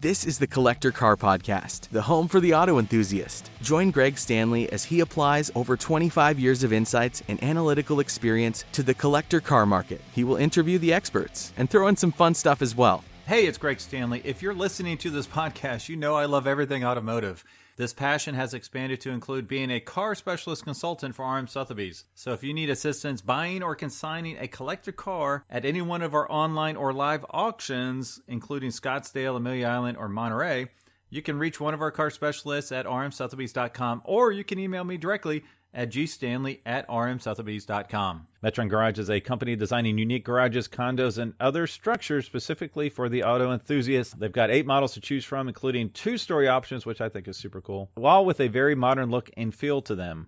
This is the Collector Car Podcast, the home for the auto enthusiast. Join Greg Stanley as he applies over 25 years of insights and analytical experience to the collector car market. He will interview the experts and throw in some fun stuff as well. Hey, it's Greg Stanley. If you're listening to this podcast, you know I love everything automotive. This passion has expanded to include being a car specialist consultant for RM Sotheby's. So if you need assistance buying or consigning a collector car at any one of our online or live auctions, including Scottsdale, Amelia Island, or Monterey, you can reach one of our car specialists at rmsotheby's.com, or you can email me directly at gstanley@rmsotheby's.com. Metron Garage is a company designing unique garages, condos, and other structures specifically for the auto enthusiast. They've got 8 models to choose from, including 2-story options, which I think is super cool, all with a very modern look and feel to them.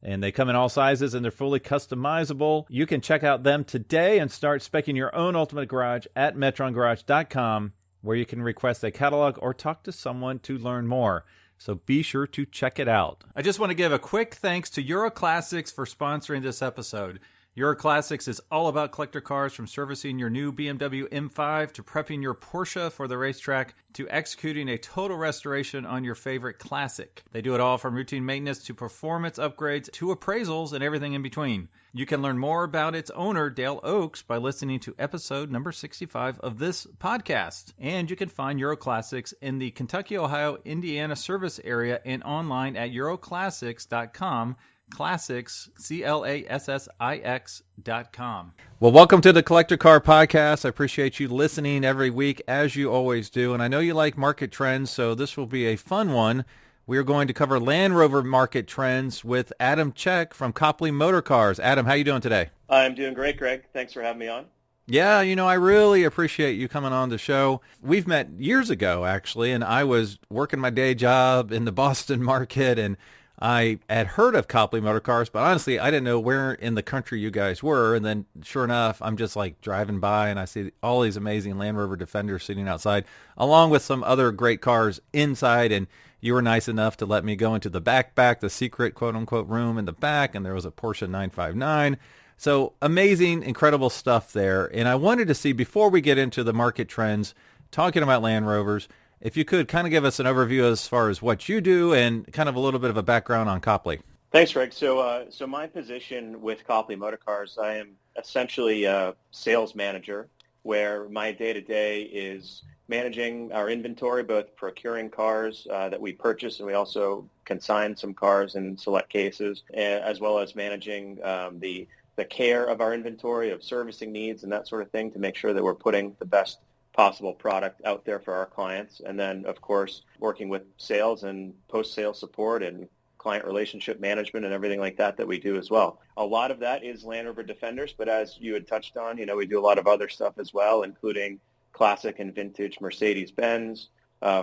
And they come in all sizes, and they're fully customizable. You can check out them today and start speccing your own ultimate garage at metrongarage.com, where you can request a catalog or talk to someone to learn more. So be sure to check it out. I just want to give a quick thanks to Euro Classics for sponsoring this episode. Euro Classics is all about collector cars, from servicing your new BMW M5 to prepping your Porsche for the racetrack to executing a total restoration on your favorite classic. They do it all from routine maintenance to performance upgrades to appraisals and everything in between. You can learn more about its owner, Dale Oaks, by listening to episode number 65 of this podcast. And you can find Euro Classics in the Kentucky, Ohio, Indiana service area and online at euroclassics.com. Classics, CLASSIX.com. Well, welcome to the Collector Car Podcast. I appreciate you listening every week, as you always do. And I know you like market trends, so this will be a fun one. We are going to cover Land Rover market trends with Adam Check from Copley Motor Cars. Adam, how you doing today? I'm doing great, Greg. Thanks for having me on. Yeah, I really appreciate you coming on the show. We've met years ago, actually, and I was working my day job in the Boston market, and I had heard of Copley Motor Cars, but honestly, I didn't know where in the country you guys were. And then sure enough, I'm just like driving by and I see all these amazing Land Rover Defenders sitting outside, along with some other great cars inside. And you were nice enough to let me go into the back, the secret quote unquote room in the back. And there was a Porsche 959. So amazing, incredible stuff there. And I wanted to see, before we get into the market trends, talking about Land Rovers, if you could kind of give us an overview as far as what you do and kind of a little bit of a background on Copley. Thanks, Greg. So my position with Copley Motor Cars, I am essentially a sales manager, where my day-to-day is managing our inventory, both procuring cars that we purchase, and we also consign some cars in select cases, as well as managing the care of our inventory, of servicing needs and that sort of thing, to make sure that we're putting the best possible product out there for our clients. And then, of course, working with sales and post-sale support and client relationship management and everything like that we do as well. A lot of that is Land Rover Defenders, but as you had touched on, we do a lot of other stuff as well, including classic and vintage Mercedes-Benz,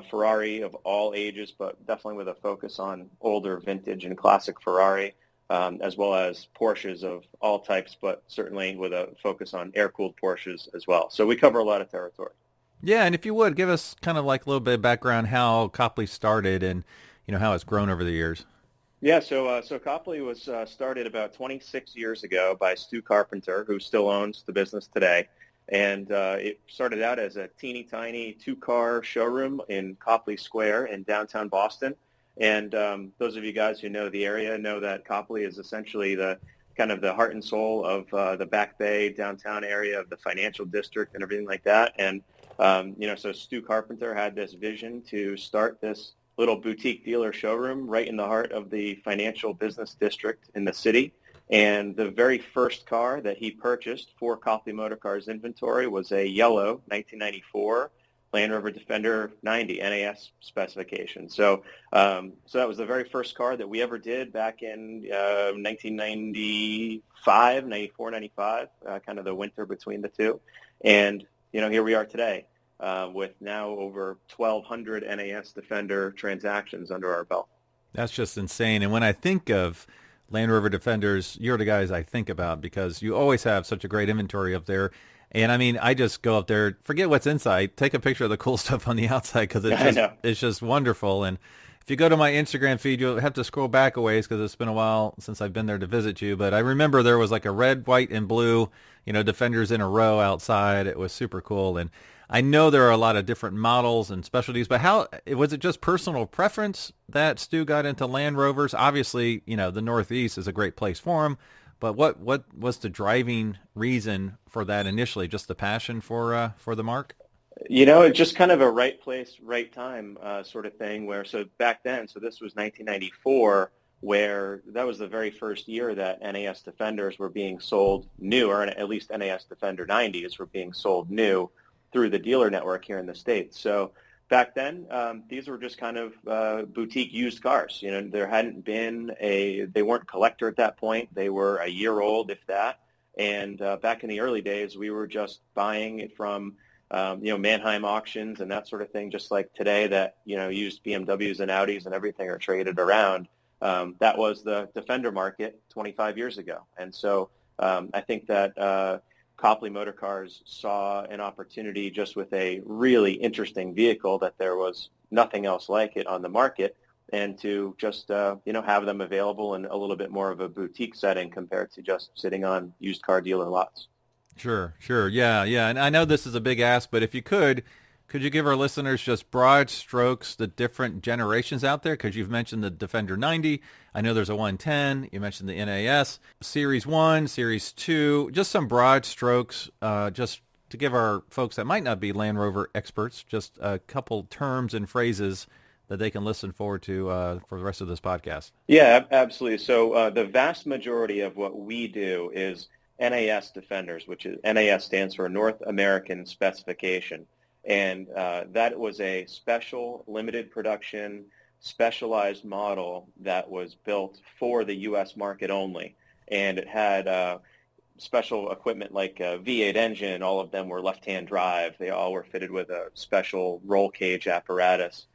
Ferrari of all ages, but definitely with a focus on older vintage and classic Ferrari, as well as Porsches of all types, but certainly with a focus on air-cooled Porsches as well. So we cover a lot of territory. Yeah, and if you would, give us kind of like a little bit of background how Copley started and, how it's grown over the years. Yeah, so Copley was started about 26 years ago by Stu Carpenter, who still owns the business today. And it started out as a teeny tiny 2-car showroom in Copley Square in downtown Boston. And those of you guys who know the area know that Copley is essentially the kind of the heart and soul of the Back Bay downtown area of the financial district and everything like that. And, so Stu Carpenter had this vision to start this little boutique dealer showroom right in the heart of the financial business district in the city. And the very first car that he purchased for Copley Motor Cars inventory was a yellow 1994 Land Rover Defender 90 NAS specification. So that was the very first car that we ever did back in 1995, 94, 95, kind of the winter between the two. And, here we are today with now over 1,200 NAS Defender transactions under our belt. That's just insane. And when I think of Land Rover Defenders, you're the guys I think about, because you always have such a great inventory up there. And I mean, I just go up there, forget what's inside, take a picture of the cool stuff on the outside, because it's just wonderful. And if you go to my Instagram feed, you'll have to scroll back a ways because it's been a while since I've been there to visit you. But I remember there was like a red, white, and blue, Defenders in a row outside. It was super cool. And I know there are a lot of different models and specialties, but how was it just personal preference that Stu got into Land Rovers? Obviously, the Northeast is a great place for him, but what was the driving reason for that initially? Just the passion for the mark? It's just kind of a right place, right time sort of thing so back then, so this was 1994, where that was the very first year that NAS Defenders were being sold new, or at least NAS Defender 90s were being sold new through the dealer network here in the States. So back then, these were just kind of boutique used cars. There hadn't been they weren't collector at that point. They were a year old, if that. And back in the early days, we were just buying it from, Mannheim auctions and that sort of thing, just like today that, used BMWs and Audis and everything are traded around. That was the Defender market 25 years ago. And so I think that Copley Motor Cars saw an opportunity just with a really interesting vehicle that there was nothing else like it on the market, and to just have them available in a little bit more of a boutique setting compared to just sitting on used car dealer lots. Sure. Yeah. And I know this is a big ask, but if you could you give our listeners just broad strokes, the different generations out there? Because you've mentioned the Defender 90. I know there's a 110. You mentioned the NAS. Series 1, Series 2. Just some broad strokes, just to give our folks that might not be Land Rover experts, just a couple terms and phrases that they can listen forward to for the rest of this podcast. Yeah, absolutely. So the vast majority of what we do is NAS Defenders, which is NAS stands for North American Specification. And that was a special, limited production, specialized model that was built for the U.S. market only. And it had special equipment like a V8 engine. All of them were left-hand drive. They all were fitted with a special roll cage apparatus,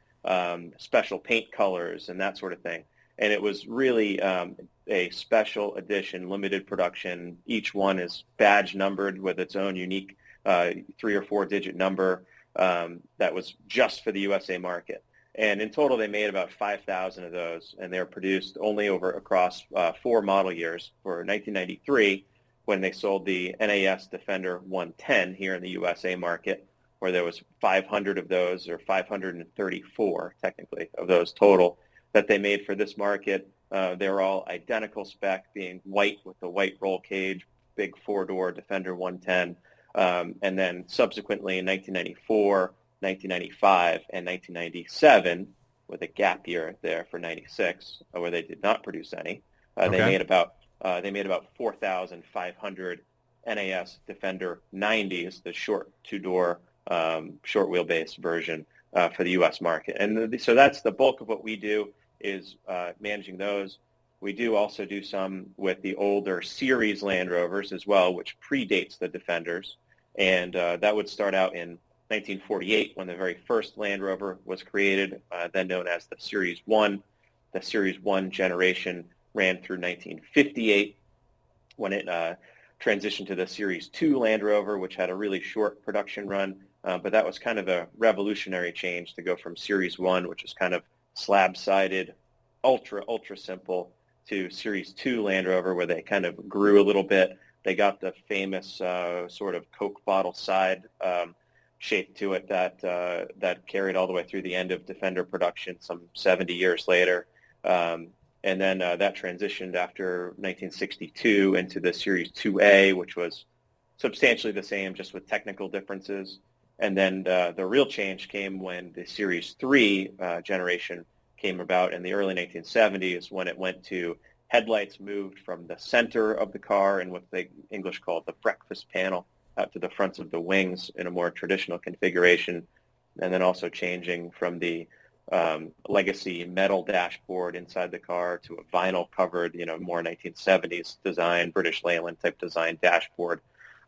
special paint colors, and that sort of thing. And it was really a special edition, limited production. Each one is badge numbered with its own unique 3 or 4 digit number. That was just for the USA market. And in total, they made about 5,000 of those, and they were produced only across 4 model years. For 1993, when they sold the NAS Defender 110 here in the USA market, where there was 500 of those, or 534 technically of those total that they made for this market. They were all identical spec, being white with the white roll cage, big 4-door Defender 110. And then subsequently in 1994, 1995, and 1997, with a gap year there for 96, where they did not produce any, they made about 4,500 NAS Defender 90s, the short 2-door, short wheelbase version for the U.S. market. And so that's the bulk of what we do, is managing those. We do also do some with the older series Land Rovers as well, which predates the Defenders. And that would start out in 1948 when the very first Land Rover was created, then known as the Series 1. The Series 1 generation ran through 1958 when it transitioned to the Series 2 Land Rover, which had a really short production run. But that was kind of a revolutionary change to go from Series 1, which was kind of slab-sided, ultra simple, to Series 2 Land Rover, where they kind of grew a little bit. They got the famous sort of Coke bottle side shape to it that carried all the way through the end of Defender production some 70 years later. And then that transitioned after 1962 into the Series 2A, which was substantially the same, just with technical differences. And then the real change came when the Series 3 generation came about in the early 1970s, when it went to headlights moved from the center of the car and what the English call the breakfast panel out to the fronts of the wings in a more traditional configuration, and then also changing from the legacy metal dashboard inside the car to a vinyl covered, more 1970s design, British Leyland type design dashboard.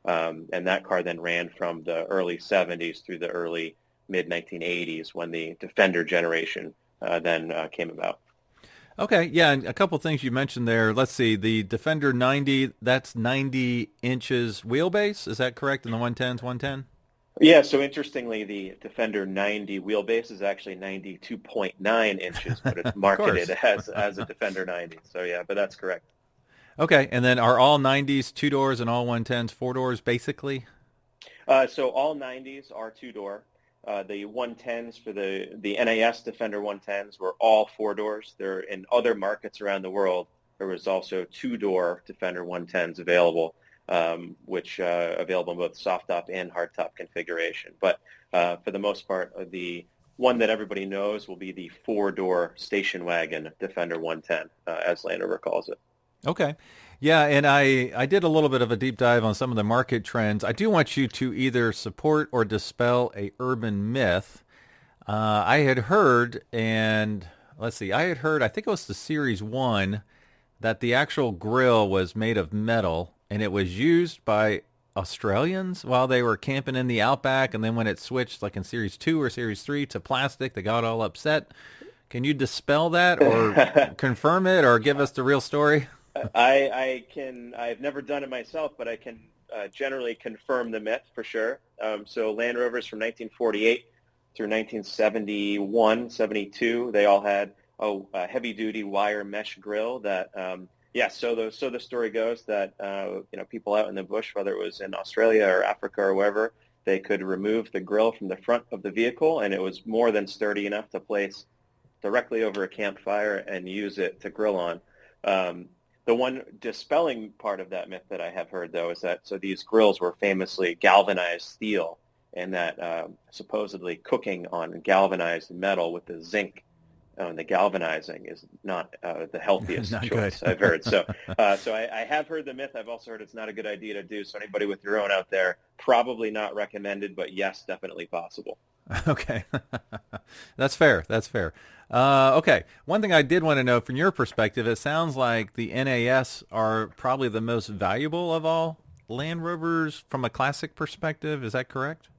And that car then ran from the early 70s through the early mid-1980s, when the Defender generation then came about. Okay, yeah, and a couple things you mentioned there. Let's see, the Defender 90, that's 90 inches wheelbase, is that correct, in the 110's 110? Yeah, so interestingly, the Defender 90 wheelbase is actually 92.9 inches, but it's marketed as a Defender 90. So yeah, but that's correct. Okay, and then are all 90s two doors and all 110s four doors basically? So all 90s are two-door. The 110s for the NAS Defender 110s were all four doors. They're in other markets around the world. There was also two-door Defender 110s available, which available in both soft top and hard top configuration. But for the most part, the one that everybody knows will be the four-door station wagon Defender 110, as Land Rover calls it. Okay. Yeah, and I did a little bit of a deep dive on some of the market trends. I do want you to either support or dispel a urban myth. I had heard, and let's see, I think it was the Series 1, that the actual grill was made of metal, and it was used by Australians while they were camping in the outback, and then when it switched, like in Series 2 or Series 3, to plastic, they got all upset. Can you dispel that or confirm it or give us the real story? I've never done it myself, but I can generally confirm the myth for sure. So Land Rovers from 1948 through 1971, 72, they all had a heavy-duty wire mesh grill that, so the story goes that, people out in the bush, whether it was in Australia or Africa or wherever, they could remove the grill from the front of the vehicle, and it was more than sturdy enough to place directly over a campfire and use it to grill on. The one dispelling part of that myth that I have heard, though, is that so these grills were famously galvanized steel, and that supposedly cooking on galvanized metal with the zinc and the galvanizing is not the healthiest choice good. I've heard. So I have heard the myth. I've also heard it's not a good idea to do. So anybody with your own out there, probably not recommended, but yes, definitely possible. Okay. That's fair. Okay. One thing I did want to know from your perspective, it sounds like the NAS are probably the most valuable of all Land Rovers from a classic perspective. Is that correct?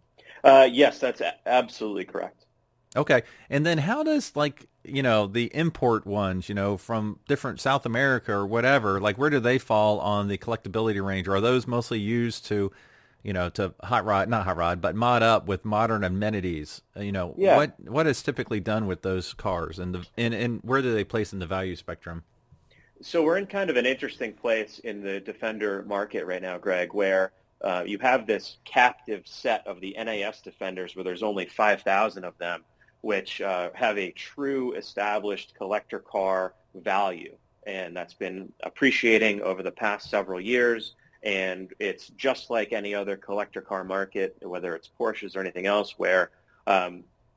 Yes, that's absolutely correct. Okay. And then how does the import ones, from different South America or whatever, where do they fall on the collectability range? Or are those mostly used to not hot rod, but mod up with modern amenities? Yeah. What is typically done with those cars, and where do they place in the value spectrum? So we're in kind of an interesting place in the Defender market right now, Greg, where you have this captive set of the NAS Defenders where there's only 5,000 of them, which have a true established collector car value. And that's been appreciating over the past several years. And it's just like any other collector car market, whether it's Porsches or anything else, where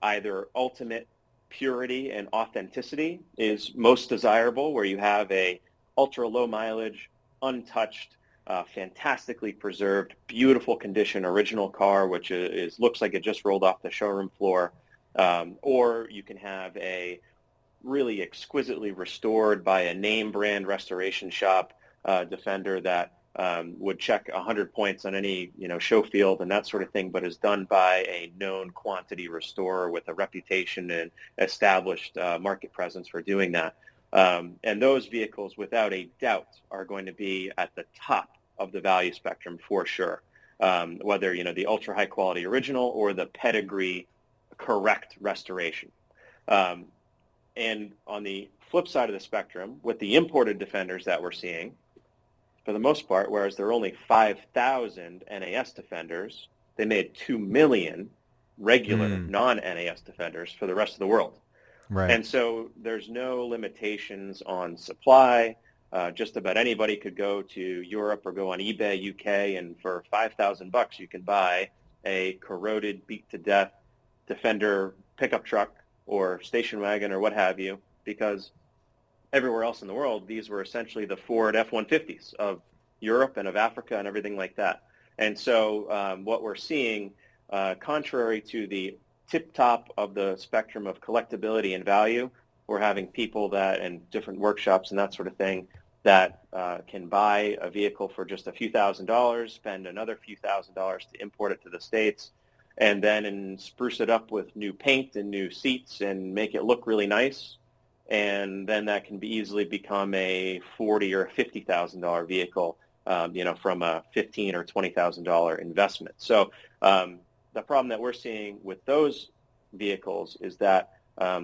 either ultimate purity and authenticity is most desirable, where you have a ultra low mileage, untouched, fantastically preserved, beautiful condition original car, which looks like it just rolled off the showroom floor, or you can have a really exquisitely restored by a name brand restoration shop Defender that would check 100 points on any show field and that sort of thing, but is done by a known quantity restorer with a reputation and established market presence for doing that. And those vehicles, without a doubt, are going to be at the top of the value spectrum for sure, whether the ultra high quality original or the pedigree correct restoration. And on the flip side of the spectrum, with the imported Defenders that we're seeing, for the most part, whereas there are only 5,000 NAS Defenders, they made 2 million regular non-NAS Defenders for the rest of the world. Right. And so there's no limitations on supply. Just about anybody could go to Europe or go on eBay UK, and for $5,000 you can buy a corroded, beat to death Defender pickup truck or station wagon or what have you, because everywhere else in the world, these were essentially the Ford F-150s of Europe and of Africa and everything like that. And so what we're seeing, contrary to the tip top of the spectrum of collectability and value, we're having people that and different workshops and that sort of thing that can buy a vehicle for just a few $1,000s, spend another few $1,000s to import it to the States, and then spruce it up with new paint and new seats and make it look really nice. And then that can easily become a $40,000 or $50,000 vehicle, from a $15,000 or $20,000 investment. So the problem that we're seeing with those vehicles is that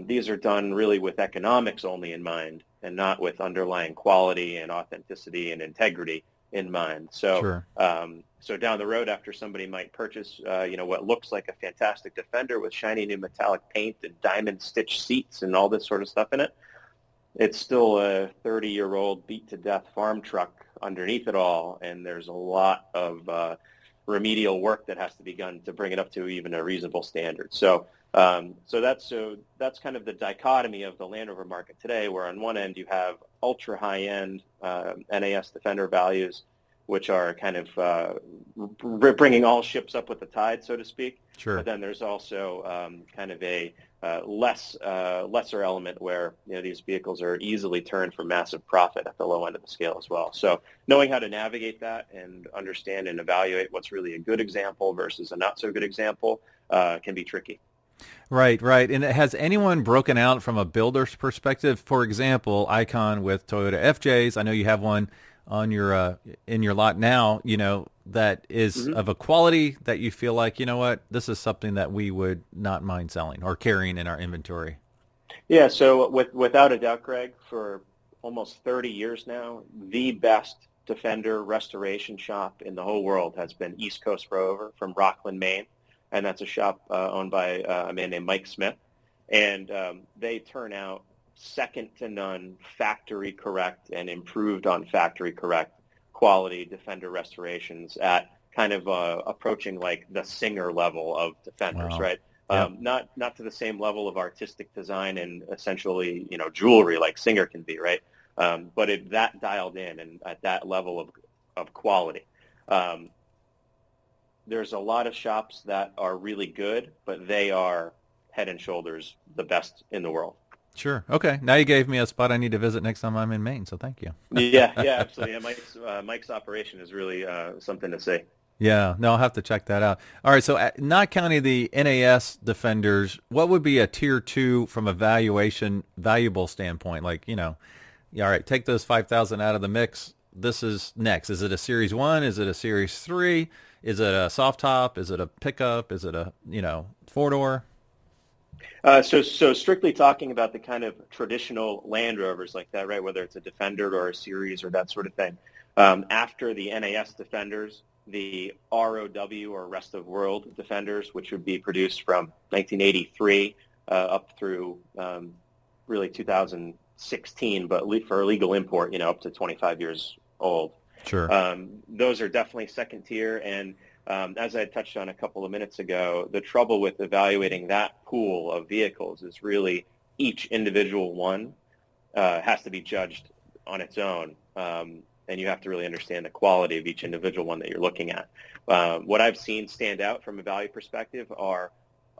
these are done really with economics only in mind, and not with underlying quality and authenticity and integrity in mind. So, Sure. so down the road, after somebody might purchase, what looks like a fantastic Defender with shiny new metallic paint and diamond stitched seats and all this sort of stuff in it, it's still a 30-year-old beat-to-death farm truck underneath it all, and there's a lot of remedial work that has to be done to bring it up to even a reasonable standard. So that's kind of the dichotomy of the Land Rover market today, where on one end you have ultra high-end NAS Defender values, which are kind of bringing all ships up with the tide, so to speak. Sure. But then there's also kind of a lesser element where these vehicles are easily turned for massive profit at the low end of the scale as well. So knowing how to navigate that and understand and evaluate what's really a good example versus a not so good example can be tricky. Right. And has anyone broken out from a builder's perspective? For example, Icon with Toyota FJs. I know you have one on your in your lot now, that is of a quality that you feel like, this is something that we would not mind selling or carrying in our inventory. Yeah, so without a doubt, Greg, for almost 30 years now, the best Defender restoration shop in the whole world has been East Coast Rover from Rockland, Maine, and that's a shop owned by a man named Mike Smith, and they turn out second to none, factory correct and improved on factory correct quality Defender restorations at kind of approaching like the Singer level of Defenders, Wow. right? Yep. Not to the same level of artistic design and essentially jewelry like Singer can be, right? But that dialed in and at that level of quality. There's a lot of shops that are really good, but they are head and shoulders the best in the world. Sure. Okay. Now you gave me a spot I need to visit next time I'm in Maine, so thank you. Yeah, absolutely. Yeah, Mike's operation is really something to see. Yeah. No, I'll have to check that out. All right. So not counting the NAS Defenders, what would be a tier 2 from a valuable standpoint? Like, all right, take those 5,000 out of the mix. This is next. Is it a Series 1? Is it a Series 3? Is it a soft top? Is it a pickup? Is it a, 4-door? So strictly talking about the kind of traditional Land Rovers like that, right, whether it's a Defender or a Series or that sort of thing, after the NAS Defenders, the ROW or Rest of World Defenders, which would be produced from 1983 up through really 2016, but for legal import, up to 25 years old. Sure. Those are definitely second tier, and as I touched on a couple of minutes ago, the trouble with evaluating that pool of vehicles is really each individual one has to be judged on its own, and you have to really understand the quality of each individual one that you're looking at. What I've seen stand out from a value perspective are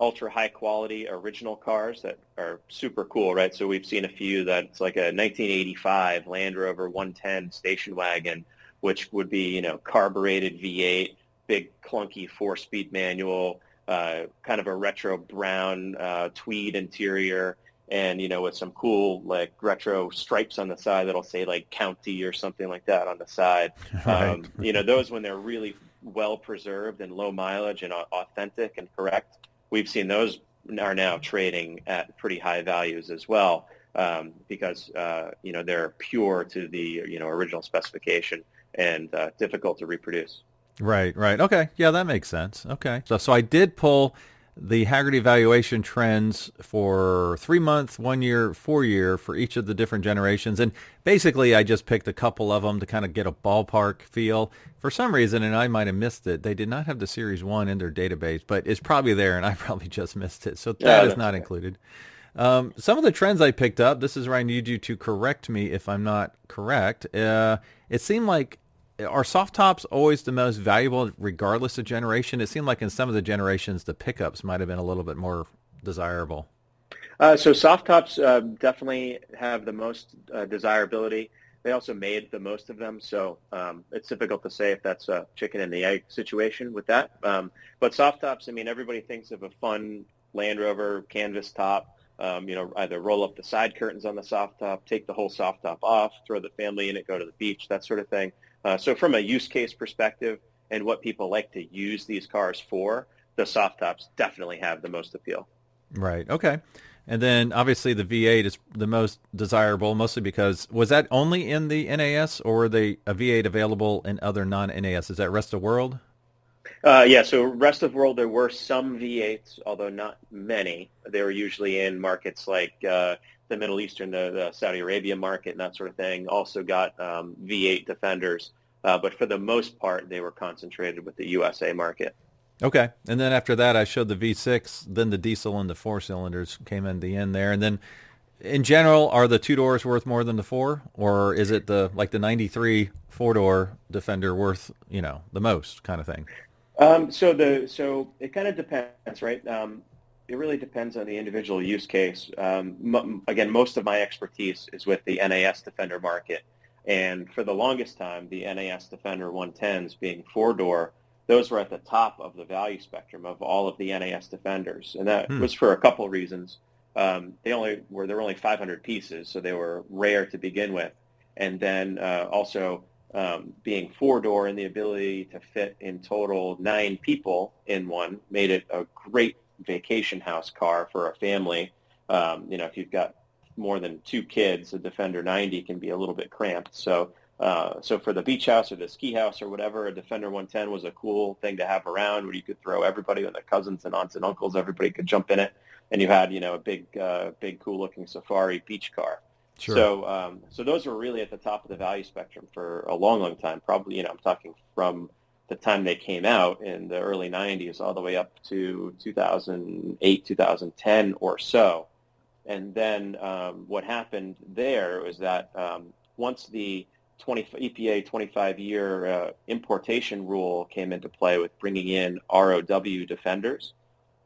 ultra high quality original cars that are super cool, right? So we've seen a few that's like a 1985 Land Rover 110 station wagon, which would be, carbureted V8, big clunky 4-speed manual, kind of a retro brown tweed interior, and with some cool like retro stripes on the side that'll say like County or something like that on the side. Right. Those when they're really well preserved and low mileage and authentic and correct, we've seen those are now trading at pretty high values as well, because they're pure to the original specification and difficult to reproduce. Right. Okay. Yeah, that makes sense. Okay. So I did pull the Hagerty valuation trends for 3-month, 1 year, 4-year for each of the different generations. And basically I just picked a couple of them to kind of get a ballpark feel. For some reason, and I might have missed it, they did not have the Series 1 in their database, but it's probably there and I probably just missed it. So that is not included. Some of the trends I picked up, this is where I need you to correct me if I'm not correct. It seemed like, are soft tops always the most valuable regardless of generation? It seemed like in some of the generations, the pickups might have been a little bit more desirable. So soft tops definitely have the most desirability. They also made the most of them, so it's difficult to say if that's a chicken and the egg situation with that. But soft tops, everybody thinks of a fun Land Rover canvas top, either roll up the side curtains on the soft top, take the whole soft top off, throw the family in it, go to the beach, that sort of thing. So from a use case perspective and what people like to use these cars for, the soft tops definitely have the most appeal. Right. Okay. And then obviously the V8 is the most desirable, mostly because was that only in the NAS or were they a V8 available in other non-NAS? Is that rest of world? Yeah, so rest of world, there were some V8s, although not many. They were usually in markets like the Middle Eastern, the Saudi Arabia market and that sort of thing. Also got V8 Defenders, but for the most part, they were concentrated with the USA market. Okay. And then after that, I showed the V6, then the diesel and the four cylinders came in the end there. And then in general, are the two doors worth more than the four? Or is it the 93 four-door Defender worth, the most kind of thing? So it kind of depends, right? It really depends on the individual use case. Again, most of my expertise is with the NAS Defender market. And for the longest time, the NAS Defender 110s being four-door, those were at the top of the value spectrum of all of the NAS Defenders. And that was for a couple reasons. There were only 500 pieces, so they were rare to begin with. And then also being four-door and the ability to fit in total 9 people in one made it a great vacation house car for a family. If you've got more than 2 kids, a Defender 90 can be a little bit cramped. So for the beach house or the ski house or whatever, a Defender 110 was a cool thing to have around where you could throw everybody, and the cousins and aunts and uncles, everybody could jump in it. And you had, a big, cool-looking safari beach car. Sure. So those were really at the top of the value spectrum for a long, long time. Probably, I'm talking from the time they came out in the early 90s all the way up to 2008, 2010 or so. And then what happened there was that once the EPA 25-year importation rule came into play with bringing in ROW Defenders,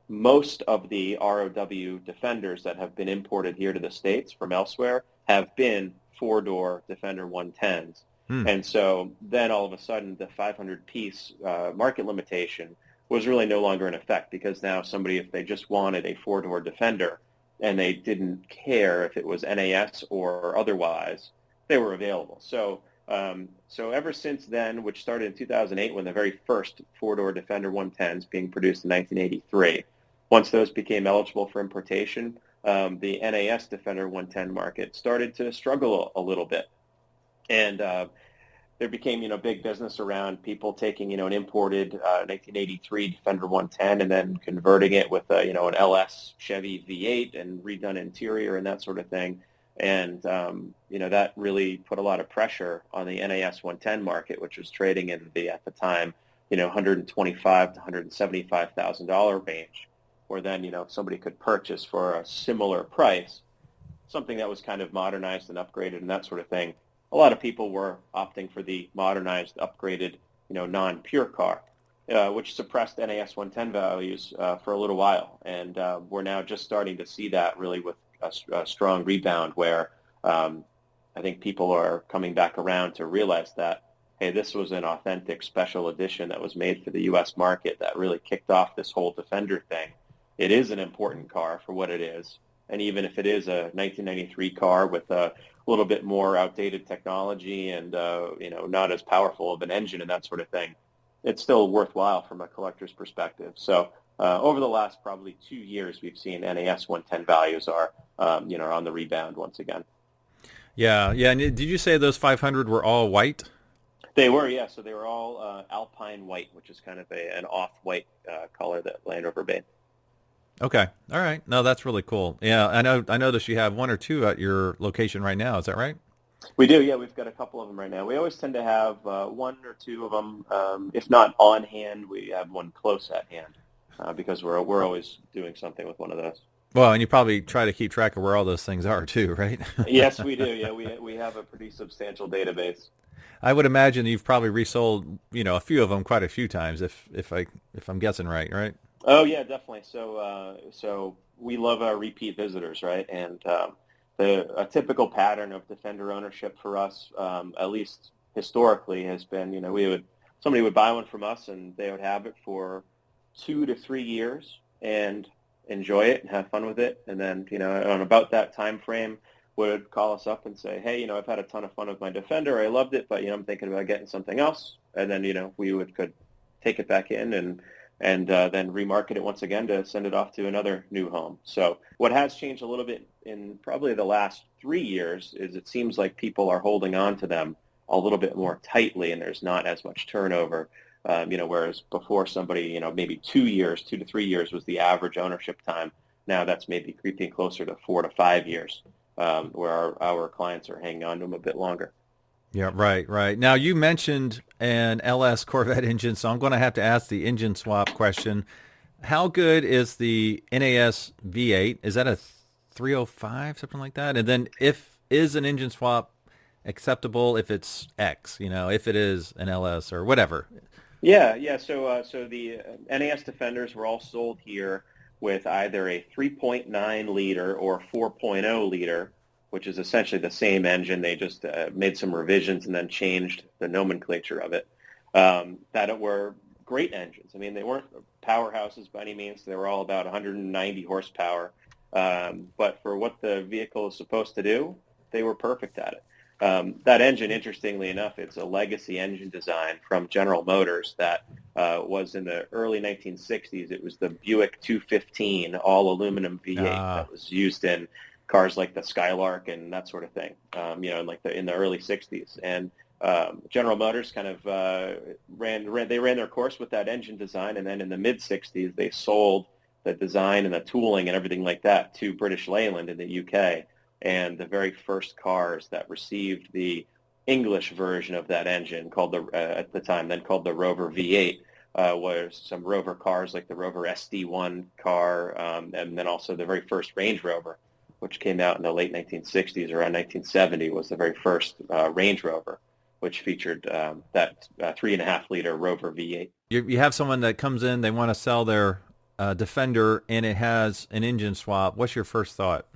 most of the ROW Defenders that have been imported here to the States from elsewhere have been four-door Defender 110s. And so then all of a sudden the 500-piece market limitation was really no longer in effect, because now somebody, if they just wanted a four-door Defender and they didn't care if it was NAS or otherwise, they were available. So ever since then, which started in 2008 when the very first four-door Defender 110s being produced in 1983, once those became eligible for importation, the NAS Defender 110 market started to struggle a little bit. And there became, big business around people taking, an imported 1983 Defender 110 and then converting it with, an LS Chevy V8 and redone interior and that sort of thing. And, that really put a lot of pressure on the NAS 110 market, which was trading in at the time, $125,000 to $175,000 range, where then, somebody could purchase for a similar price something that was kind of modernized and upgraded and that sort of thing. A lot of people were opting for the modernized, upgraded, non-pure car, which suppressed NAS 110 values for a little while. And we're now just starting to see that really with a strong rebound where I think people are coming back around to realize that, hey, this was an authentic special edition that was made for the U.S. market that really kicked off this whole Defender thing. It is an important car for what it is. And even if it is a 1993 car with a little bit more outdated technology and, not as powerful of an engine and that sort of thing, it's still worthwhile from a collector's perspective. So over the last probably 2 years, we've seen NAS 110 values are, on the rebound once again. Yeah. And did you say those 500 were all white? They were, yeah. So they were all Alpine white, which is kind of an off-white color that Land Rover made. Okay. All right. No, that's really cool. Yeah, I noticed you have 1 or 2 at your location right now. Is that right? We do, yeah. We've got a couple of them right now. We always tend to have 1 or 2 of them. If not on hand, we have one close at hand because we're always doing something with one of those. Well, and you probably try to keep track of where all those things are too, right? Yes, we do. Yeah, we have a pretty substantial database. I would imagine you've probably resold, a few of them quite a few times, if I'm guessing right? Oh yeah, definitely. So we love our repeat visitors, right? And a typical pattern of Defender ownership for us, at least historically, has been, somebody would buy one from us and they would have it for 2 to 3 years and enjoy it and have fun with it, and then on about that time frame would call us up and say, hey, I've had a ton of fun with my Defender, I loved it, but I'm thinking about getting something else, and then we could take it back in and and then remarket it once again to send it off to another new home. So what has changed a little bit in probably the last 3 years is it seems like people are holding on to them a little bit more tightly, and there's not as much turnover. Whereas before somebody, maybe 2 to 3 years was the average ownership time. Now that's maybe creeping closer to 4 to 5 years, where our clients are hanging on to them a bit longer. Yeah, right. Now, you mentioned an LS Corvette engine, so I'm going to have to ask the engine swap question. How good is the NAS V8? Is that a 305, something like that? And then is an engine swap acceptable if it's X, if it is an LS or whatever? Yeah. So the NAS Defenders were all sold here with either a 3.9 liter or 4.0 liter, which is essentially the same engine. They just made some revisions and then changed the nomenclature of it. That were great engines. I mean, they weren't powerhouses by any means. They were all about 190 horsepower. But for what the vehicle is supposed to do, they were perfect at it. That engine, interestingly enough, it's a legacy engine design from General Motors that was in the early 1960s. It was the Buick 215 all aluminum V8 that was used in cars like the Skylark and that sort of thing, in the early 60s. And General Motors kind of ran their course with that engine design, and then in the mid-60s they sold the design and the tooling and everything like that to British Leyland in the UK. And the very first cars that received the English version of that engine, at the time called the Rover V8, was some Rover cars like the Rover SD1 car, and then also the very first Range Rover, which came out in the late 1960s. Around 1970 was the very first Range Rover, which featured that 3.5-liter Rover V8. You have someone that comes in, they want to sell their Defender, and it has an engine swap. What's your first thought?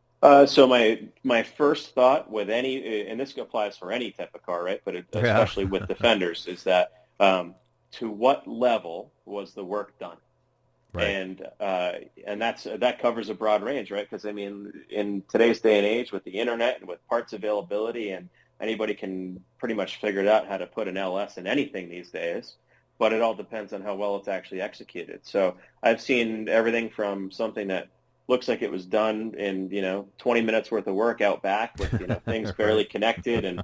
So my first thought with any, and this applies for any type of car, right? But especially with Defenders, is that to what level was the work done? Right. And that covers a broad range, right? Because I mean, in today's day and age, with the internet and with parts availability, and anybody can pretty much figure out how to put an LS in anything these days. But it all depends on how well it's actually executed. So I've seen everything from something that looks like it was done in 20 minutes worth of work out back with things barely connected and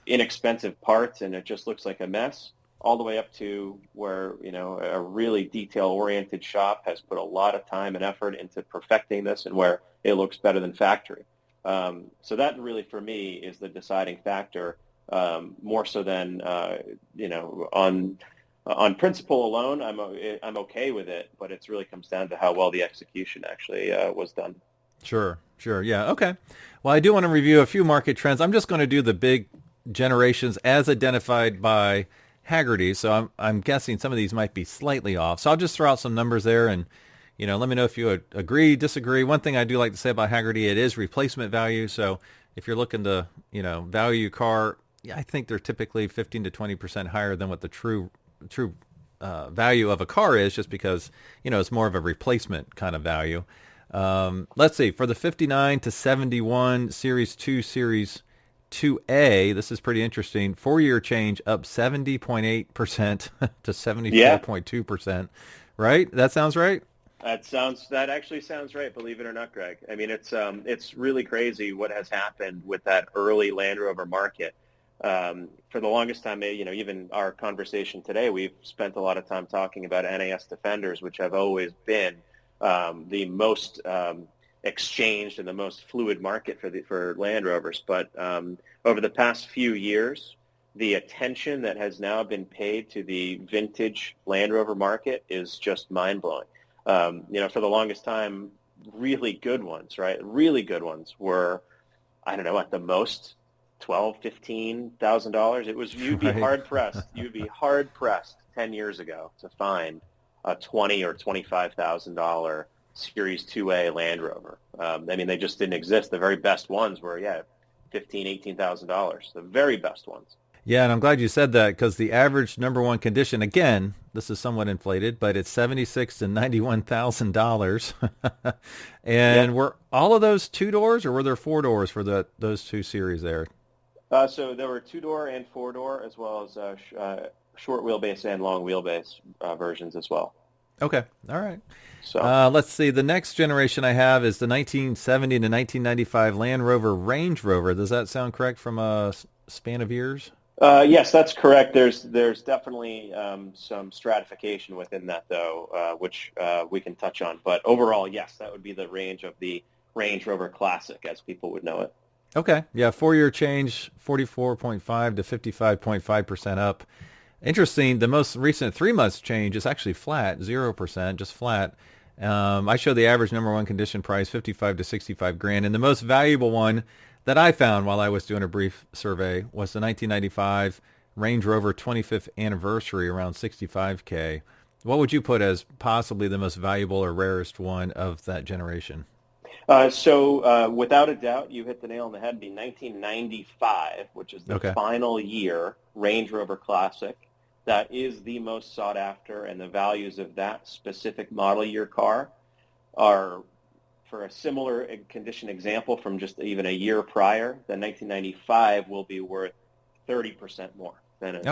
inexpensive parts, and it just looks like a mess, all the way up to where a really detail-oriented shop has put a lot of time and effort into perfecting this, and where it looks better than factory. So that really, for me, is the deciding factor, more so than on principle alone. I'm okay with it, but it really comes down to how well the execution actually was done. Sure, yeah, okay. Well, I do want to review a few market trends. I'm just going to do the big generations as identified by Hagerty, so I'm guessing some of these might be slightly off. So I'll just throw out some numbers there, and let me know if you agree, disagree. One thing I do like to say about Hagerty, it is replacement value. So if you're looking to value your car, I think they're typically 15 to 20% higher than what the true value of a car is, just because it's more of a replacement kind of value. Let's see, for the 59 to 71 Series 2, Series 2A, this is pretty interesting. 4-year change up 70.8% to 74.2%. Right? That sounds right? That actually sounds right, believe it or not, Greg. I mean, it's really crazy what has happened with that early Land Rover market. For the longest time, even our conversation today, we've spent a lot of time talking about NAS Defenders, which have always been the most exchanged and the most fluid market for Land Rovers. But over the past few years, the attention that has now been paid to the vintage Land Rover market is just mind-blowing. For the longest time, really good ones, right? Really good ones were, I don't know, at the most $12,000-$15,000. It was, you'd be hard pressed 10 years ago to find a $20,000 or $25,000 Series 2A Land Rover. They just didn't exist. The very best ones were $15,000, $18,000. The very best ones. Yeah, and I'm glad you said that, because the average number one condition, again, this is somewhat inflated, but it's $76,000 to $91,000. And were all of those 2-doors, or were there 4-doors for those two series there? So there were 2-door and 4-door, as well as short wheelbase and long wheelbase versions as well. Okay. All right. So Let's see. The next generation I have is the 1970 to 1995 Land Rover Range Rover. Does that sound correct from a span of years? Yes, that's correct. There's definitely some stratification within that, though, which we can touch on. But overall, yes, that would be the range of the Range Rover Classic, as people would know it. Okay. Yeah, 4-year change, 44.5 to 55.5% up. Interesting. The most recent 3 months change is actually flat, 0%, just flat. I show the average number one condition price, 55 to 65 grand. And the most valuable one that I found while I was doing a brief survey was the 1995 Range Rover 25th anniversary, around 65K. What would you put as possibly the most valuable or rarest one of that generation? So without a doubt, you hit the nail on the head. The 1995, which is the final year Range Rover Classic, that is the most sought after, and the values of that specific model year car are, for a similar condition example from just even a year prior, the 1995 will be worth 30% more than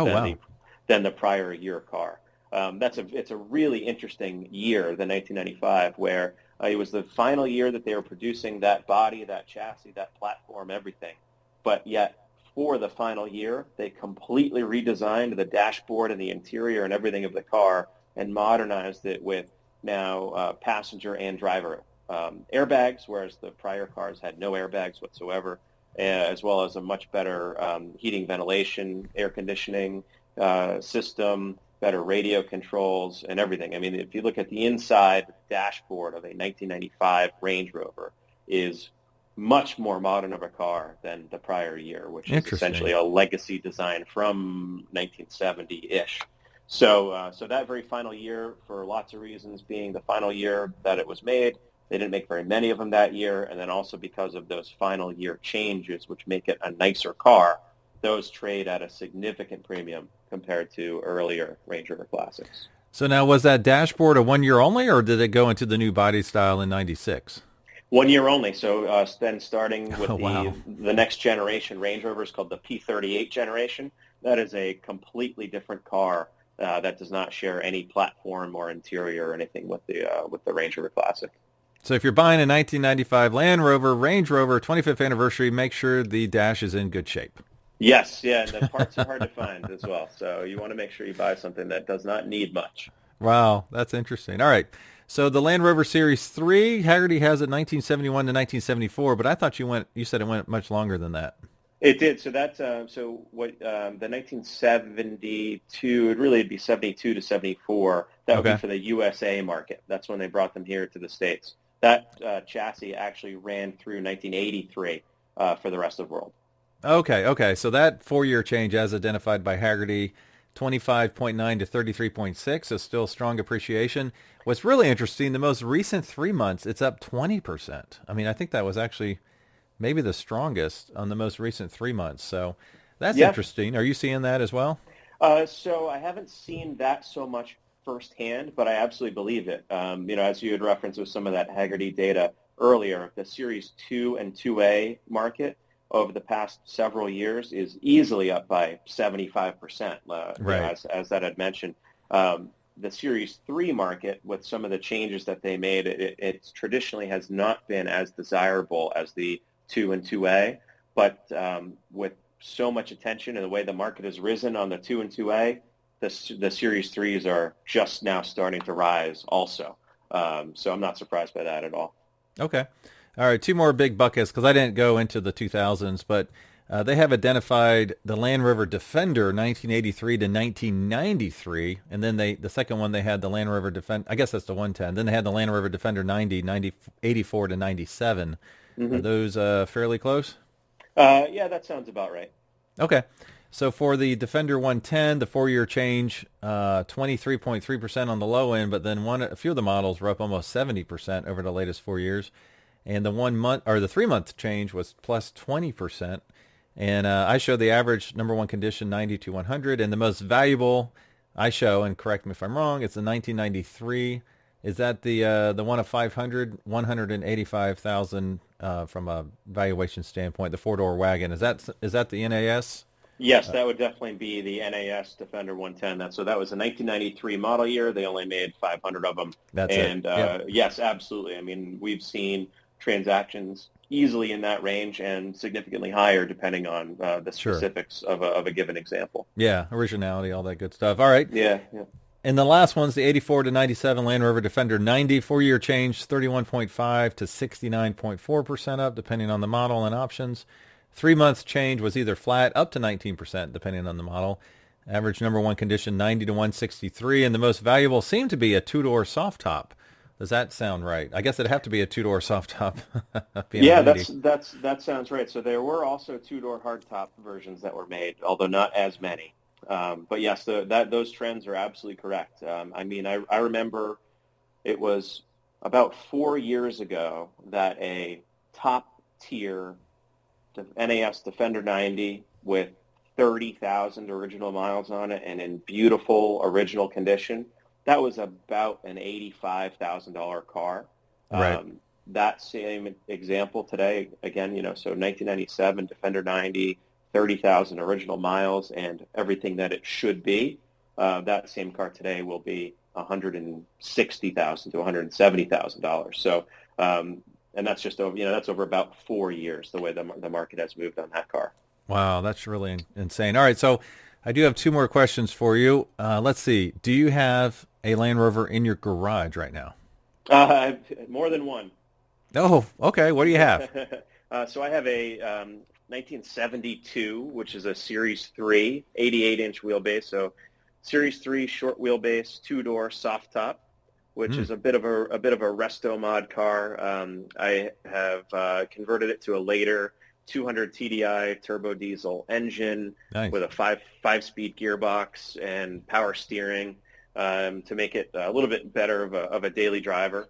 the prior year car. It's a really interesting year, the 1995, where it was the final year that they were producing that body, that chassis, that platform, everything. But yet, for the final year, they completely redesigned the dashboard and the interior and everything of the car and modernized it with now passenger and driver airbags, whereas the prior cars had no airbags whatsoever, as well as a much better heating, ventilation, air conditioning system, better radio controls, and everything. I mean, if you look at the inside dashboard of a 1995 Range Rover, is much more modern of a car than the prior year, which is essentially a legacy design from 1970-ish. So that very final year, for lots of reasons, being the final year that it was made, they didn't make very many of them that year, and then also because of those final year changes, which make it a nicer car, those trade at a significant premium compared to earlier Range Rover Classics. So now, was that dashboard a 1 year only, or did it go into the new body style in 96? 1 year only. So then starting with the next generation Range Rover is called the P38 generation. That is a completely different car that does not share any platform or interior or anything with the Range Rover Classic. So if you're buying a 1995 Land Rover Range Rover 25th anniversary, make sure the dash is in good shape. Yes, yeah, and the parts are hard to find as well. So you want to make sure you buy something that does not need much. Wow, that's interesting. All right. So the Land Rover Series 3, Hagerty has it 1971 to 1974, but I thought you said it went much longer than that. It did. So that's the 1972, it'd really be 72 to 74. That would be for the USA market. That's when they brought them here to the States. That chassis actually ran through 1983 for the rest of the world. Okay. So that 4 year change, as identified by Hagerty, 25.9 to 33.6, so still strong appreciation. What's really interesting, the most recent 3 months, it's up 20%. I mean, I think that was actually maybe the strongest on the most recent 3 months. So that's interesting. Are you seeing that as well? So I haven't seen that so much firsthand, but I absolutely believe it. As you had referenced with some of that Hagerty data earlier, the Series 2 and 2A market over the past several years is easily up by 75%, as that had mentioned. The Series 3 market, with some of the changes that they made, it traditionally has not been as desirable as the 2 and 2A, but with so much attention and the way the market has risen on the 2 and 2A, the Series 3s are just now starting to rise also. So I'm not surprised by that at all. Okay. All right, two more big buckets, because I didn't go into the 2000s, but they have identified the Land Rover Defender 1983 to 1993, and then the second one they had the Land Rover Defender, I guess that's the 110. Then they had the Land Rover Defender 84 to 97. Mm-hmm. Are those fairly close? Yeah, that sounds about right. Okay. So for the Defender 110, the 4 year change, 23.3% on the low end, but then a few of the models were up almost 70% over the latest 4 years. And the 1 month or the 3 month change was plus 20%. And I show the average number one condition 90 to 100, and the most valuable I show, and correct me if I'm wrong, it's the 1993. Is that the one of 500, 185,000 from a valuation standpoint, the 4-door wagon? Is that the NAS? Yes, that would definitely be the NAS Defender 110. That was a 1993 model year. They only made 500 of them. That's And it. Yep. yes, absolutely. I mean, we've seen transactions easily in that range and significantly higher depending on the Sure. specifics of a given example. Yeah, originality, all that good stuff. All right. Yeah, yeah. And the last one's the 84 to 97 Land Rover Defender 90. 4-year change, 31.5 to 69.4% up, depending on the model and options. 3 months change was either flat up to 19%, depending on the model. Average number one condition, 90 to 163. And the most valuable seemed to be a two-door soft top. Does that sound right? I guess it'd have to be a two-door soft top. Yeah, that sounds right. So there were also two-door hardtop versions that were made, although not as many. But yes, those trends are absolutely correct. I mean, I remember it was about 4 years ago that a top-tier NAS Defender 90 with 30,000 original miles on it and in beautiful original condition, that was about an $85,000 car. Right. That same example today, again, so 1997 Defender 90, 30,000 original miles and everything that it should be. That same car today will be $160,000 to $170,000. So, and that's just over, that's over about 4 years, the way the market has moved on that car. Wow, that's really insane. All right, so I do have two more questions for you. Let's see. Do you have a Land Rover in your garage right now? More than one. Oh, okay. What do you have? So I have a 1972, which is a Series 3, 88-inch wheelbase. So Series 3 short wheelbase, two-door soft top, which is a bit of a resto mod car. I have converted it to a later 200 TDI turbo diesel engine with a five-speed gearbox and power steering to make it a little bit better of a daily driver.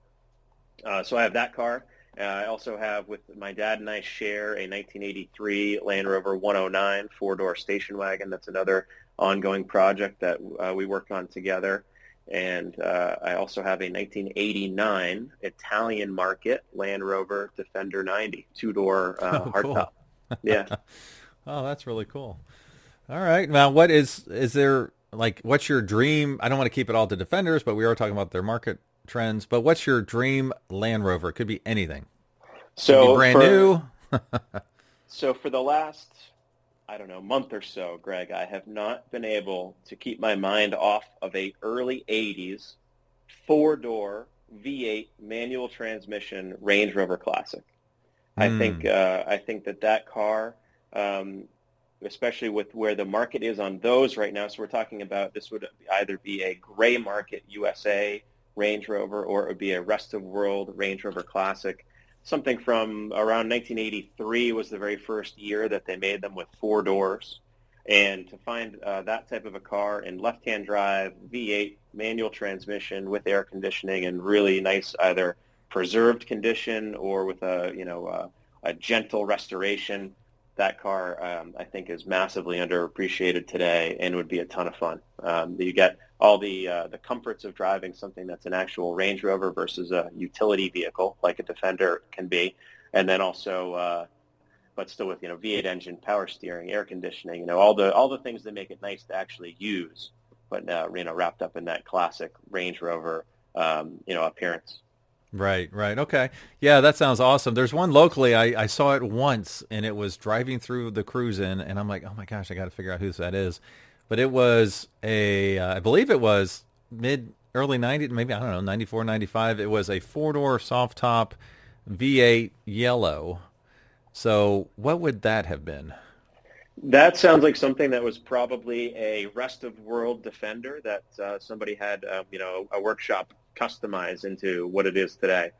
So I have that car. I also have, with my dad and I share, a 1983 Land Rover 109 four-door station wagon. That's another ongoing project that we work on together. And I also have a 1989 Italian market Land Rover Defender 90 two-door hardtop. Yeah. Oh, that's really cool. All right. Now, what is there, like, what's your dream? I don't want to keep it all to Defenders, but we are talking about their market trends. But what's your dream Land Rover? It could be anything. So be brand new. So for the last, I don't know, month or so, Greg, I have not been able to keep my mind off of a early 80s four-door V8 manual transmission Range Rover Classic. I think that car, especially with where the market is on those right now, so we're talking about this would either be a gray market USA Range Rover or it would be a rest of world Range Rover Classic. Something from around 1983 was the very first year that they made them with four doors. And to find that type of a car in left-hand drive, V8, manual transmission with air conditioning and really nice either preserved condition or with a gentle restoration, that car I think is massively underappreciated today and would be a ton of fun. You get all the comforts of driving something that's an actual Range Rover versus a utility vehicle like a Defender can be, and then also, but still with V8 engine, power steering, air conditioning, all the things that make it nice to actually use, but wrapped up in that classic Range Rover appearance. Right. Okay. Yeah, that sounds awesome. There's one locally. I saw it once, and it was driving through the cruise-in, and I'm like, oh my gosh, I got to figure out who that is. But it was I believe it was early 90s, maybe, I don't know, 94, 95. It was a four-door soft top V8 yellow. So what would that have been? That sounds like something that was probably a rest of world Defender that somebody had, a workshop customized into what it is today.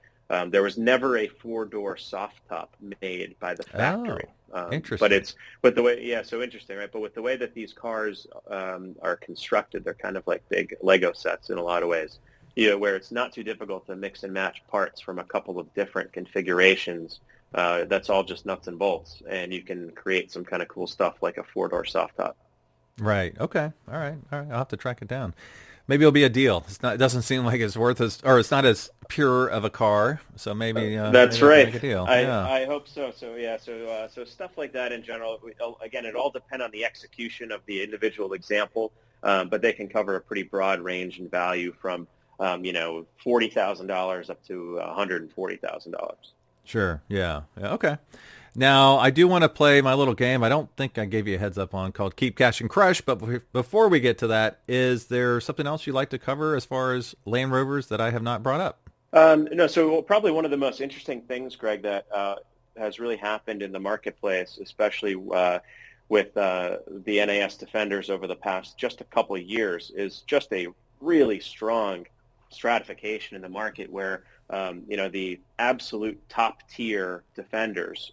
There was never a four-door soft top made by the factory. Interesting. But the way, so interesting, right? But with the way that these cars are constructed, they're kind of like big Lego sets in a lot of ways. Where it's not too difficult to mix and match parts from a couple of different configurations. That's all just nuts and bolts, and you can create some kind of cool stuff like a four-door soft top. Right. Okay. All right. I'll have to track it down. Maybe it'll be a deal. It doesn't seem like it's worth as, or it's not as pure of a car, so maybe that's maybe right. make a deal. I hope so. So stuff like that in general. Again, it all depends on the execution of the individual example, but they can cover a pretty broad range in value from $40,000 up to $140,000. Sure. Yeah. Okay. Now, I do want to play my little game. I don't think I gave you a heads up on, called Keep Cash and Crush. But before we get to that, is there something else you'd like to cover as far as Land Rovers that I have not brought up? No. So probably one of the most interesting things, Greg, that has really happened in the marketplace, especially with the NAS Defenders over the past just a couple of years, is just a really strong stratification in the market where the absolute top tier Defenders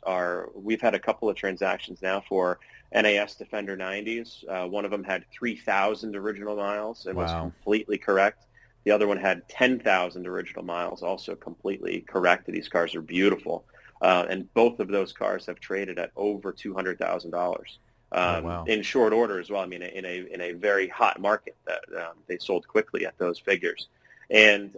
we've had a couple of transactions now for NAS Defender 90s. One of them had 3,000 original miles and was completely correct. The other one had 10,000 original miles, also completely correct. These cars are beautiful. And both of those cars have traded at over $200,000 in short order as well. I mean, in a very hot market that they sold quickly at those figures. And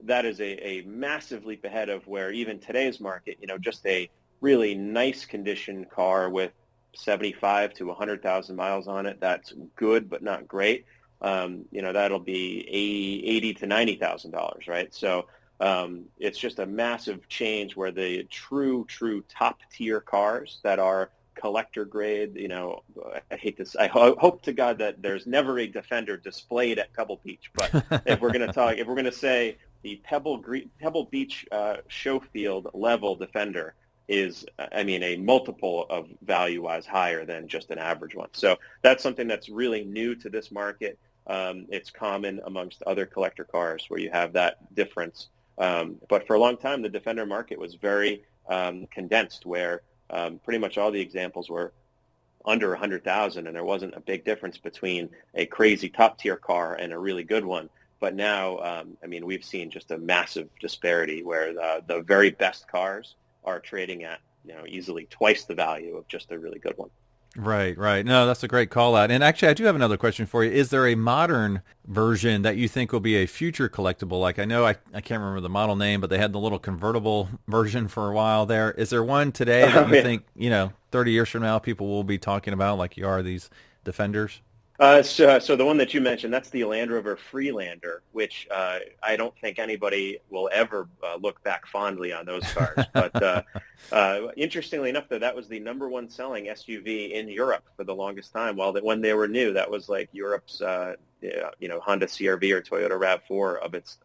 that is a massive leap ahead of where even today's market, just a really nice condition car with 75 to 100,000 miles on it, that's good but not great. That'll be $80 to $90,000, right? So it's just a massive change where the true top tier cars that are collector grade, I hate this. I hope to God that there's never a Defender displayed at Pebble Beach. But if we're going to say the Pebble Beach show field level Defender is, a multiple of value-wise higher than just an average one. So that's something that's really new to this market. It's common amongst other collector cars where you have that difference. But for a long time, the Defender market was very condensed, where pretty much all the examples were under 100,000, and there wasn't a big difference between a crazy top-tier car and a really good one. But now, we've seen just a massive disparity where the very best cars are trading at, easily twice the value of just a really good one. Right. No, that's a great call out. And actually, I do have another question for you. Is there a modern version that you think will be a future collectible? Like, I know I can't remember the model name, but they had the little convertible version for a while there. Is there one today that you think, 30 years from now, people will be talking about, like you are these Defenders? So the one that you mentioned, that's the Land Rover Freelander, which I don't think anybody will ever look back fondly on those cars. But interestingly enough, though, that was the number one selling SUV in Europe for the longest time. When they were new, that was like Europe's Honda CR-V or Toyota RAV4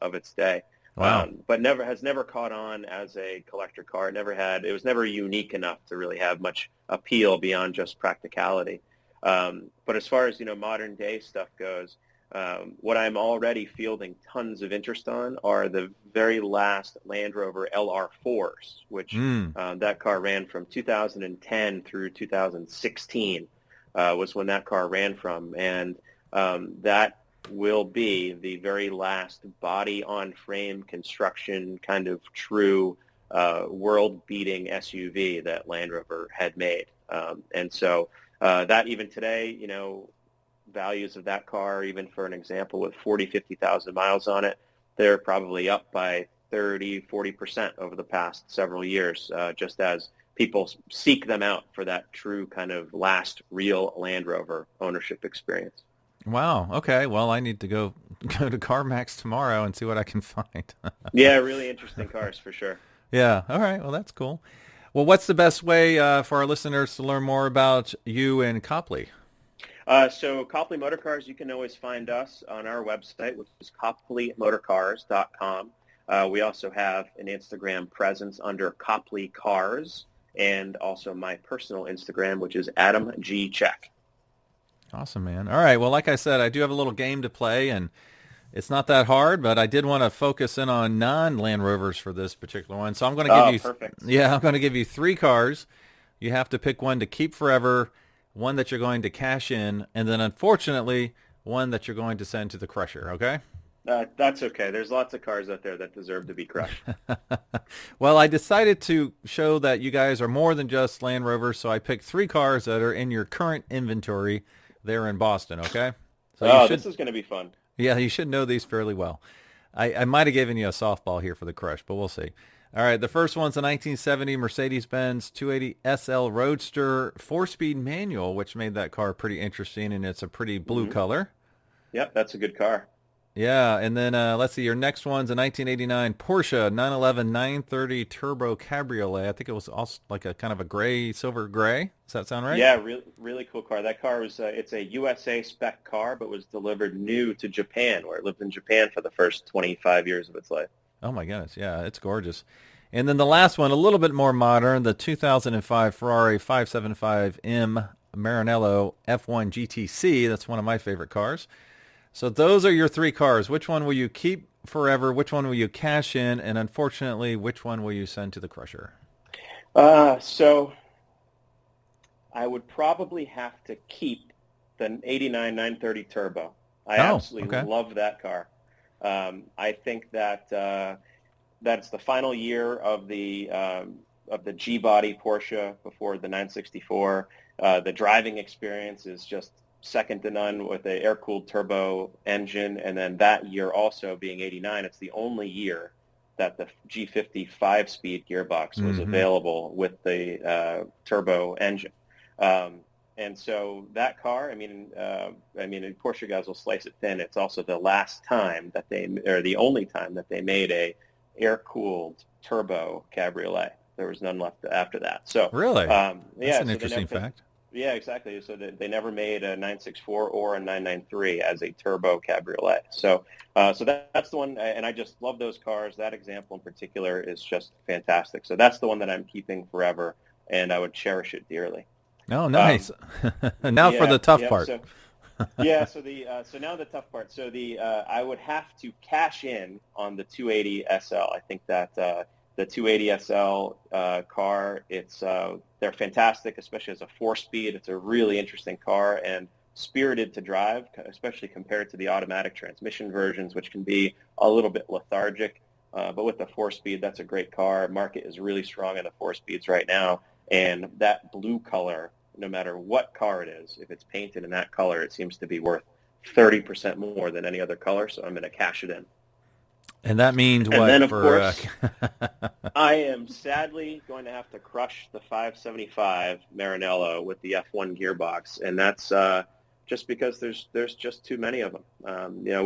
of its day. Wow. But has never caught on as a collector car. It was never unique enough to really have much appeal beyond just practicality. But as far as, modern day stuff goes, what I'm already fielding tons of interest on are the very last Land Rover LR4s, which that car ran from 2010 through 2016 was when that car ran from. And that will be the very last body-on-frame construction kind of true world-beating SUV that Land Rover had made. And so that even today, values of that car, even for an example with 50,000 miles on it, they're probably up by 30-40% over the past several years, just as people seek them out for that true kind of last real Land Rover ownership experience. Wow. Okay. Well, I need to go to CarMax tomorrow and see what I can find. Yeah, really interesting cars for sure. Yeah. All right. Well, that's cool. Well, what's the best way for our listeners to learn more about you and Copley? So Copley Motor Cars, you can always find us on our website, which is copleymotorcars.com. We also have an Instagram presence under Copley Cars, and also my personal Instagram, which is Adam G. Check. Awesome, man. All right. Well, like I said, I do have a little game to play, and it's not that hard, but I did want to focus in on non-Land Rovers for this particular one. So I'm going to give you perfect. Yeah, I'm going to give you 3 cars. You have to pick one to keep forever, one that you're going to cash in, and then unfortunately, one that you're going to send to the crusher, okay? That's okay. There's lots of cars out there that deserve to be crushed. Well, I decided to show that you guys are more than just Land Rovers, so I picked 3 cars that are in your current inventory there in Boston, okay? So this is going to be fun. Yeah, you should know these fairly well. I might have given you a softball here for the crush, but we'll see. All right, the first one's a 1970 Mercedes-Benz 280 SL Roadster 4-speed manual, which made that car pretty interesting, and it's a pretty blue color. Yep, that's a good car. Yeah, and then let's see, your next one's a 1989 Porsche 911 930 Turbo Cabriolet. I think it was also like a kind of a gray, silver gray. Does that sound right? Yeah, really cool car. That car was it's a USA spec car, but was delivered new to Japan, where it lived in Japan for the first 25 years of its life. Oh my goodness, yeah, it's gorgeous. And then the last one, a little bit more modern, the 2005 Ferrari 575M Maranello F1 GTC. That's one of my favorite cars. So those are your three cars. Which one will you keep forever? Which one will you cash in? And unfortunately, which one will you send to the crusher? So I would probably have to keep the 89 930 Turbo. I absolutely love that car. I think that that's the final year of the G-body Porsche before the 964. The driving experience is just second to none with the air-cooled turbo engine, and then that year also being 89, it's the only year that the G50 5-speed gearbox was available with the turbo engine. And so that car, Porsche guys will slice it thin. It's also the last time that the only time that they made a air-cooled turbo Cabriolet. There was none left after that. So really, that's an interesting fact. Yeah, exactly. So they never made a 964 or a 993 as a turbo Cabriolet. So that's the one, and I just love those cars. That example in particular is just fantastic. So that's the one that I'm keeping forever, and I would cherish it dearly. Oh, nice. Now for the tough part. So now the tough part. So I would have to cash in on the 280 SL. I think that the 280 SL car, they're fantastic, especially as a 4-speed. It's a really interesting car and spirited to drive, especially compared to the automatic transmission versions, which can be a little bit lethargic. But with the 4-speed, that's a great car. Market is really strong in the 4-speeds right now. And that blue color, no matter what car it is, if it's painted in that color, it seems to be worth 30% more than any other color. So I'm going to cash it in. And that means what? And then, of course, I am sadly going to have to crush the 575 Maranello with the F1 gearbox, and that's just because there's just too many of them.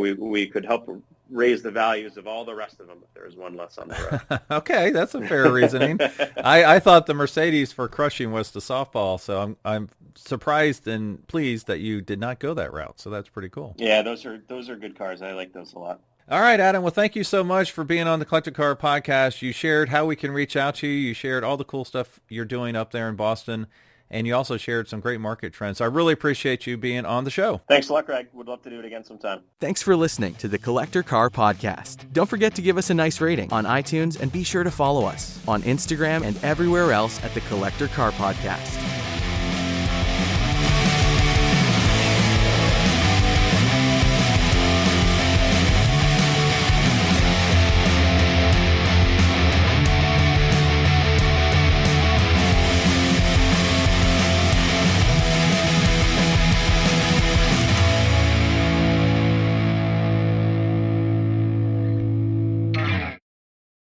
We could help raise the values of all the rest of them if there's one less on the road. Okay, that's a fair reasoning. I thought the Mercedes for crushing was the softball, so I'm surprised and pleased that you did not go that route. So that's pretty cool. Yeah, those are good cars. I like those a lot. All right, Adam. Well, thank you so much for being on the Collector Car Podcast. You shared how we can reach out to you. You shared all the cool stuff you're doing up there in Boston. And you also shared some great market trends. So I really appreciate you being on the show. Thanks a lot, Greg. Would love to do it again sometime. Thanks for listening to the Collector Car Podcast. Don't forget to give us a nice rating on iTunes and be sure to follow us on Instagram and everywhere else at the Collector Car Podcast.